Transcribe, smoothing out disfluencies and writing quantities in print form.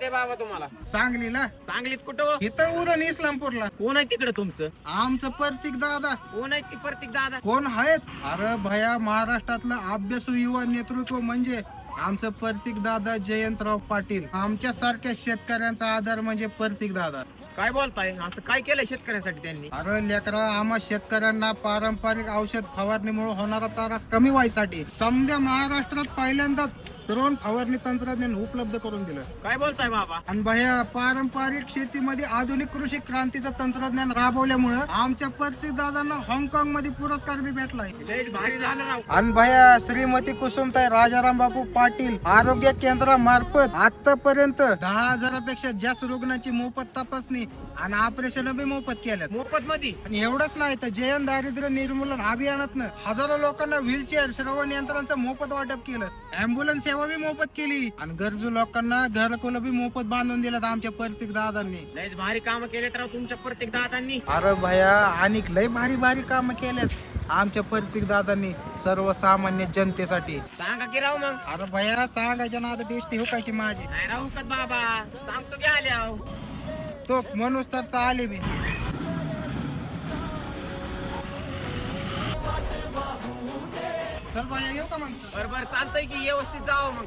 राहायचंय बाबा तुम्हाला? सांगलीला. सांगलीत कुठं? इथं उरण इस्लामपूरला. कोण आहे तिकडे तुमचं? आमचं प्रतीक दादा. कोण आहे ती प्रतीक दादा? कोण आहेत? अरे भया, महाराष्ट्रातलं अभ्यासू युवा नेतृत्व म्हणजे आमचं प्रतीक दादा जयंतराव पाटील. आमच्या सारख्या शेतकऱ्यांचा आधार म्हणजे प्रतीक दादा. काय बोलताय? असं काय केलंय शेतकऱ्यांसाठी त्यांनी? अरे लेकरा, आम्हा शेतकऱ्यांना पारंपरिक औषध फवारणीमुळे होणारा त्रास कमी व्हायसाठी समजा महाराष्ट्रात पहिल्यांदाच ड्रोन फवारणी तंत्रज्ञान उपलब्ध करून दिलं. काय बोलताय बाबा? आणि भया, पारंपरिक शेतीमध्ये आधुनिक कृषी क्रांतीचं तंत्रज्ञान राबवल्यामुळे आमच्या प्रतीक दादांना हाँगकाँग मध्ये पुरस्कार बी भेटलाय. लयच भारी झालं राव. आणि भया, श्रीमती कुसुमताई राजाराम बापू पाटील आरोग्य केंद्रामार्फत आतापर्यंत 10,000पेक्षा जास्त रुग्णांची मोफत तपासणी आणि ऑपरेशन बी मोफत केल्यात. मोफत मध्ये? आणि एवढंच नाही तर जयंत दारिद्र्य निर्मूलन अभियानातनं हजारो लोकांना व्हीलचेअर श्रवण यंत्रांचं मोफत वाटप केलं. अँब्युलन्स सेवा बी मोफत केली आणि गरजू लोकांना घरकुल बी मोफत बांधून दिलं आमच्या प्रतीक दादांनी. लयच भारी काम केलेत राव तुमच्या प्रत्येक दादांनी. अरे भया, आणि लय भारी भारी काम केलेत आमच्या प्रतीक दादांनी सर्वसामान्य जनतेसाठी. सांगा की राव मग. अरे भया, सांगायच्या ना आता देशटी हुकायची माझी. नाही राहू का बाबा? सांगतो की आल्या. तो म्हणूच तर आले मी. चल भया, येऊ का मग? बरोबर चालतंय की, व्यवस्थित जावं मग.